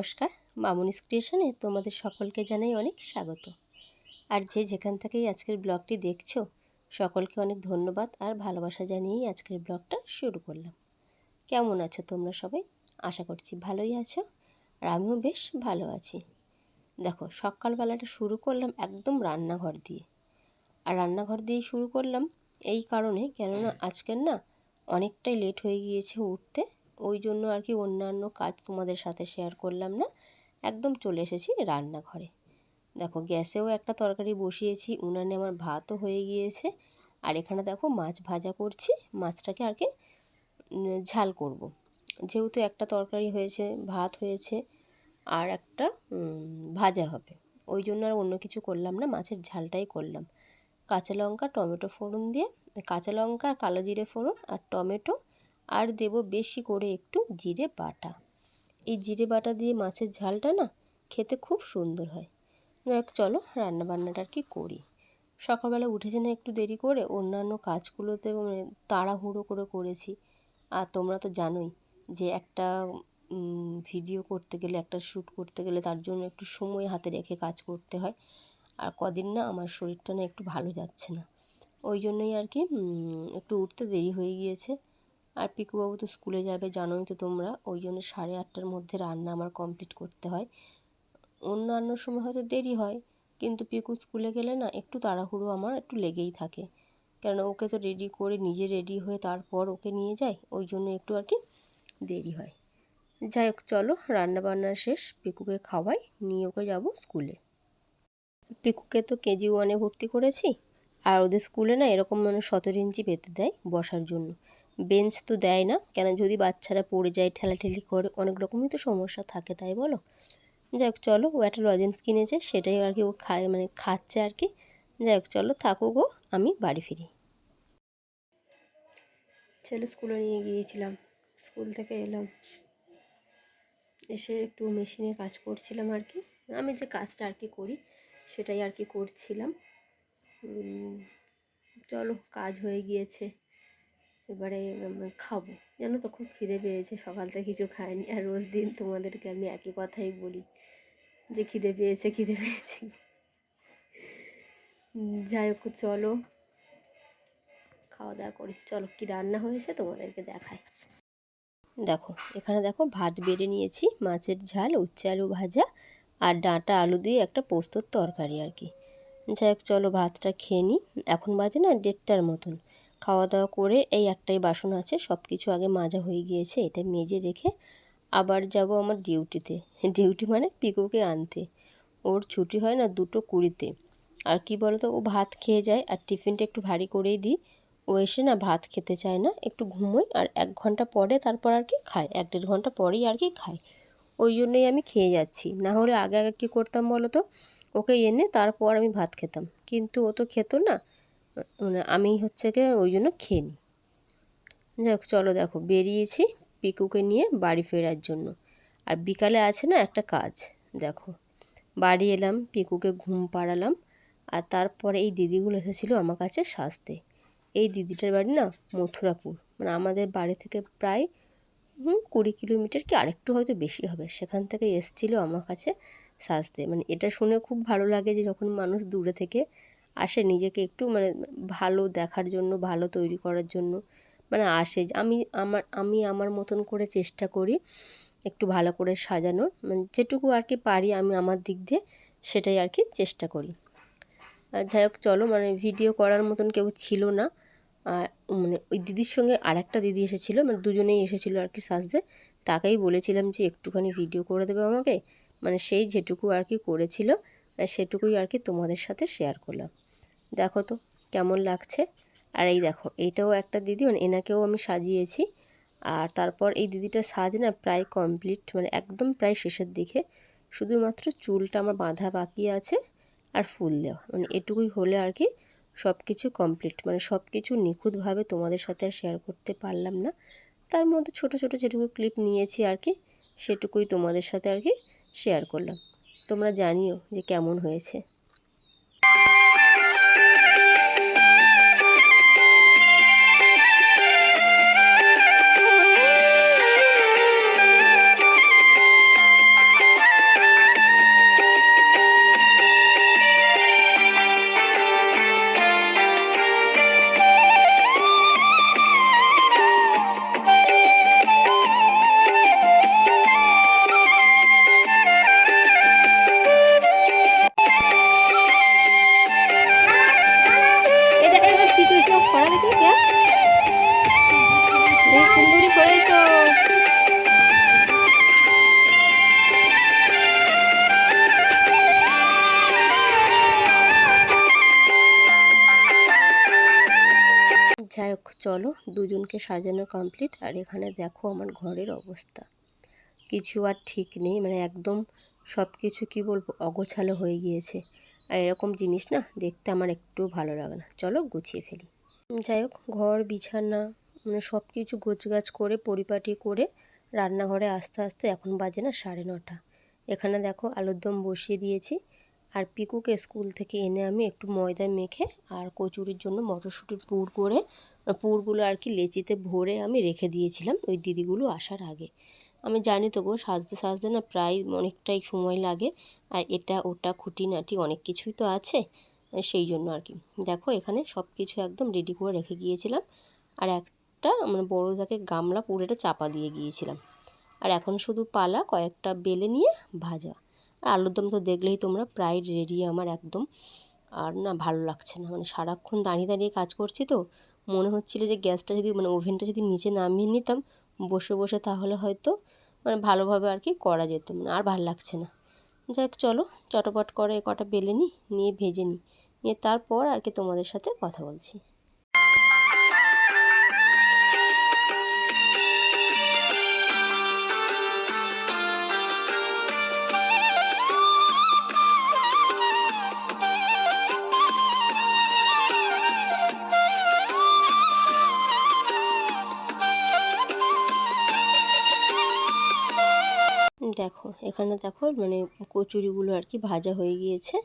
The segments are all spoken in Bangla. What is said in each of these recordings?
নমস্কার, মামুনিস ক্রিয়েশনে তোমাদের সকলকে জানাই অনেক স্বাগত। আর যে যেখান থেকেই আজকের ব্লগটি দেখছো সকলকে অনেক ধন্যবাদ আর ভালোবাসা জানিয়েই আজকের ব্লগটা শুরু করলাম। কেমন আছো তোমরা সবাই? আশা করছি ভালোই আছো, আর আমিও বেশ ভালো আছি। দেখো, সকালবেলাটা শুরু করলাম একদম রান্নাঘর দিয়ে। আর রান্নাঘর দিয়েই শুরু করলাম এই কারণে, কেননা আজকের না অনেকটাই লেট হয়ে গিয়েছে উঠতে। ওই জন্য আর কি অন্যান্য কাজ তোমাদের সাথে শেয়ার করলাম না, একদম চলে এসেছি রান্নাঘরে। দেখো, গ্যাসেও একটা তরকারি বসিয়েছি, উনানে আমার ভাতও হয়ে গিয়েছে। আর এখানে দেখো মাছ ভাজা করছি, মাছটাকে আর কি ঝাল করব। যেহেতু একটা তরকারি হয়েছে, ভাত হয়েছে, আর একটা ভাজা হবে, ওই জন্য আর অন্য কিছু করলাম না, মাছের ঝালটাই করলাম। কাঁচা লঙ্কা টমেটো ফোড়ন দিয়ে, কাঁচা লঙ্কা কালো জিরে ফোড়ন আর টমেটো, আর দেব বেশি করে একটু জিরে বাটা। এই জিরে বাটা দিয়ে মাছের ঝালটা না খেতে খুব সুন্দর হয়। দেখ, চলো রান্নাবান্নাটা আর কি করি। সকালবেলা উঠেছে না একটু দেরি করে, অন্যান্য কাজগুলোতে মানে তাড়াহুড়ো করে করেছি। আর তোমরা তো জানোই যে একটা ভিডিও করতে গেলে, একটা শ্যুট করতে গেলে তার জন্য একটু সময় হাতে রেখে কাজ করতে হয়। আর কদিন না আমার শরীরটা না একটু ভালো যাচ্ছে না, ওই জন্যই আর কি একটু উঠতে দেরি হয়ে গিয়েছে। আর পিকুবাবু তো স্কুলে যাবে, জানোই তো তোমরা, ওই জন্য 8:30টার মধ্যে রান্না আমার কমপ্লিট করতে হয়। অন্যান্য সময় হয়তো দেরি হয়, কিন্তু পিকু স্কুলে গেলে না একটু তাড়াহুড়ো আমার একটু লেগেই থাকে, কেননা ওকে তো রেডি করে নিজে রেডি হয়ে তারপর ওকে নিয়ে যাই, ওই জন্য একটু আর কি দেরি হয়। যাই হোক, চলো রান্নাবান্না শেষ, পিকুকে খাওয়াই, নিয়ে ওকে যাব স্কুলে। পিকুকে তো কেজি 1-এ ভর্তি করেছি। আর ওদের স্কুলে না এরকম মানে 17 ইঞ্চি পেতে দেয় বসার জন্য, বেঞ্চ তো দেয় না, কেন যদি বাচ্চারা পড়ে যায়, ঠেলাঠেলি করে, অনেক রকমই তো সমস্যা থাকে, তাই বলো। যাই হোক, চলো, ও একটা লজেন্স কিনেছে, সেটাই আর কি ও খায়, মানে খাচ্ছে আর কি। যাই হোক, চলো থাকুক গো, আমি বাড়ি ফিরি। ছেলে স্কুলে নিয়ে গিয়েছিলাম, স্কুল থেকে এলাম, এসে একটু মেশিনে কাজ করছিলাম আর কি। আমি যে কাজটা আর কি করি সেটাই আর কি করছিলাম। চলো, কাজ হয়ে গিয়েছে, এবারে খাবো। জানো তো, খুব খিদে পেয়েছে, সকাল থেকে কিছু খাইনি। আর রোজ দিন তোমাদেরকে আমি একই কথাই বলি যে খিদে পেয়েছে খিদে পেয়েছে। যাই হোক, চলো খাওয়া দাওয়া করি। চলো, কি রান্না হয়েছে তোমাদেরকে দেখাই। দেখো, এখানে দেখো ভাত বেড়ে নিয়েছি, মাছের ঝাল, উচ্ছে আলু ভাজা, আর ডাঁটা আলু দিয়ে একটা পোস্তর তরকারি আর কি। যাই হোক, চলো ভাতটা খেয়ে নিই। এখন বাজে না 1:30টার মতন। খাওয়া দাওয়া করে এই একটাই বাসন আছে, সব কিছু আগে মাজা হয়ে গিয়েছে, এটা মেজে রেখে আবার যাব আমার ডিউটিতে। ডিউটি মানে পিকুকে আনতে। ওর ছুটি হয় না 2:20-তে। আর কি বলতো, ও ভাত খেয়ে যায়, আর টিফিনটা একটু ভারী করেই দিই। ও এসে না ভাত খেতে চায় না, একটু ঘুমোয়, আর 1 ঘন্টা পরে তারপর আর কি খায়, 1-1.5 ঘন্টা পরেই আর কি খায়। ওই জন্যই আমি খেয়ে যাচ্ছি, না হলে আগে আগে কী করতাম বলো তো, ওকে এনে তারপর আমি ভাত খেতাম, কিন্তু ও তো খেত না, মানে আমি হচ্ছে গিয়ে ওই জন্য খেয়ে নিই। যাই হোক, চলো, দেখো বেরিয়েছি পিকুকে নিয়ে বাড়ি ফেরার জন্য। আর বিকালে আছে না একটা কাজ। দেখো, বাড়ি এলাম, পিকুকে ঘুম পাড়ালাম, আর তারপরে এই দিদিগুলো এসেছিলো আমার কাছে সাজতে। এই দিদিটার বাড়ি না মথুরাপুর, মানে আমাদের বাড়ি থেকে প্রায় 20 কিলোমিটার কি আরেকটু হয়তো বেশি হবে। সেখান থেকে এসেছিলো আমার কাছে সাজতে। মানে এটা শুনে খুব ভালো লাগে যে যখন মানুষ দূরে থেকে আসে নিজেকে একটু মানে ভালো দেখার জন্য, ভালো তৈরি করার জন্য, মানে আসে। আমি আমার মতন করে চেষ্টা করি একটু ভালো করে সাজানোর, মানে যেটুকু আর কি পারি আমি আমার দিক দিয়ে সেটাই আর কি চেষ্টা করি। আর যাই হোক, চলো, মানে ভিডিও করার মতন কেউ ছিল না। মানে ওই দিদির সঙ্গে আরেকটা দিদি এসেছিলো, মানে দুজনেই এসেছিলো আর কি সাজতে। তাকেই বলেছিলাম যে একটুখানি ভিডিও করে দেবে আমাকে, মানে সেই যেটুকু আর কি করেছিল সেটুকুই আর কি তোমাদের সাথে শেয়ার করলাম। দেখো তো কেমন লাগছে। আর এই দেখো, এইটাও একটা দিদি, মানে এনাকেও আমি সাজিয়েছি। আর তারপর এই দিদিটার সাজ না প্রায় কমপ্লিট, মানে একদম প্রায় শেষের দিকে। শুধুমাত্র চুলটা আমার বাঁধা বাকি আছে, আর ফুল দেওয়া, মানে এটুকুই হলে আর কি সব কিছু কমপ্লিট। মানে সব কিছু নিখুঁতভাবে তোমাদের সাথে আর শেয়ার করতে পারলাম না, তার মধ্যে ছোটো ছোটো যেটুকু ক্লিপ নিয়েছি আর কি সেটুকুই তোমাদের সাথে আর কি শেয়ার করলাম। তোমরা জানিও যে কেমন হয়েছে। যাই হোক চলো, দুজনকে সাজানো কমপ্লিট। আর এখানে দেখো আমার ঘরের অবস্থা, কিছু আর ঠিক নেই, মানে একদম সব কিছু কী বলবো অগোছালো হয়ে গিয়েছে। আর এরকম জিনিস না দেখতে আমার একটু ভালো লাগে না। চলো গুছিয়ে ফেলি। যাই হোক, ঘর বিছানা মানে সব কিছু গোছগাছ করে পরিপাটি করে রান্নাঘরে আস্তে আস্তে এখন বাজে না 9:30। এখানে দেখো আলুর দম বসিয়ে দিয়েছি। আর পিকুকে স্কুল থেকে এনে আমি একটু ময়দা মেখে আর কচুরির জন্য মটরশুঁটির পুর করে, পুরগুলো আর কি লেচিতে ভরে আমি রেখে দিয়েছিলাম ওই দিদিগুলো আসার আগে। আমি জানি তো গো, সাজতে সাজতে না প্রায় অনেকটাই সময় লাগে। আর এটা ওটা খুঁটিনাটি অনেক কিছুই তো আছে, সেই জন্য আর কি। দেখো এখানে সব কিছু একদম রেডি করে রেখে গিয়েছিলাম। আর একটা মানে বড় থাকে গামলা পুরোটা চাপা দিয়ে গিয়েছিলাম। আর এখন শুধু পালা কয়েকটা বেলে নিয়ে ভাজা। আর আলুর দম তো দেখলেই তোমরা প্রায় রেডি আমার একদম। আর না ভালো লাগছে না, মানে সারাক্ষণ দাঁড়িয়ে দাঁড়িয়ে কাজ করছি তো, মনে হচ্ছিল যে গ্যাসটা যদি মানে ওভেনটা যদি নিচে নামিয়ে নিতাম বসে বসে, তাহলে হয়তো মানে ভালোভাবে আর কি করা যেত, মানে আর ভালো লাগছে না। যাই হোক চলো চটপট করে কটা বেলে নিয়ে ভেজে নিয়ে তারপর আর কি তোমাদের সাথে কথা বলছি। দেখো এখানে দেখো মানে কচুরিগুলো আর কি ভাজা হয়ে গিয়েছে।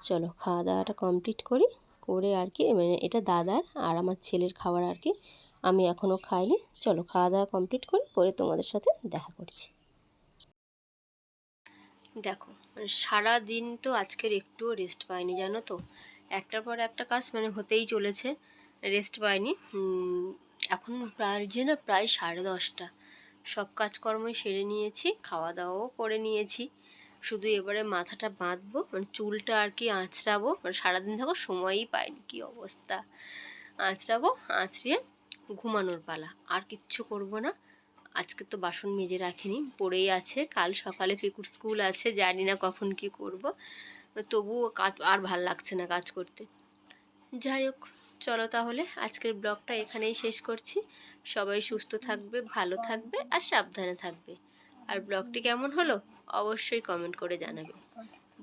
চলো খাওয়া দাওয়াটা কমপ্লিট করি, করে আর কি মানে এটা দাদার আর আমার ছেলের খাবার আর কি, আমি এখনও খাইনি। চলো খাওয়া দাওয়া কমপ্লিট করি, পরে তোমাদের সাথে দেখা করছি। দেখো মানে সারা দিন তো আজকের একটুও রেস্ট পাইনি জানো তো, একটার পর একটা কাজ মানে হতেই চলেছে, রেস্ট পাইনি। এখন প্রায় 10:30। সব কাজকর্মই সেরে নিয়েছি, খাওয়া দাওয়াও করে নিয়েছি। শুধু এবারে মাথাটা বাঁধবো, মানে চুলটা আর কি আঁচড়াবো, মানে সারাদিন থাকো সময়ই পাইনি, কী অবস্থা। আঁচড়াবো, আঁচড়িয়ে ঘুমানোর পালা, আর কিচ্ছু করবো না। আজকে তো বাসন মেজে রাখিনি, পড়েই আছে, কাল সকালে পিকুর স্কুল আছে, জানি না কখন কি করব। তবুও কাজ আর ভাল লাগছে না কাজ করতে। যাই হোক চলো তাহলে আজকের ব্লগটা এখানেই শেষ করছি। সবাই সুস্থ থাকবে, ভালো থাকবে আর সাবধানে থাকবে। আর ব্লগটি কেমন হলো অবশ্যই কমেন্ট করে জানাবে।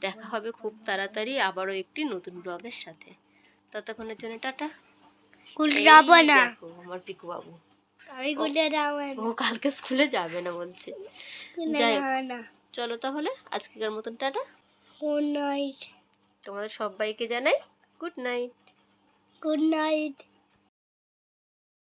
দেখা হবে খুব তাড়াতাড়ি আবারও একটি নতুন ব্লগের সাথে। ততক্ষণের জন্য টাটা। দেখো আমার পিকু বাবু, ও কালকে স্কুলে যাবে না বলছে। যাই চলো তাহলে আজকের মতন টাটা, গুড নাইট। তোমাদের সবাইকে জানাই গুড নাইট।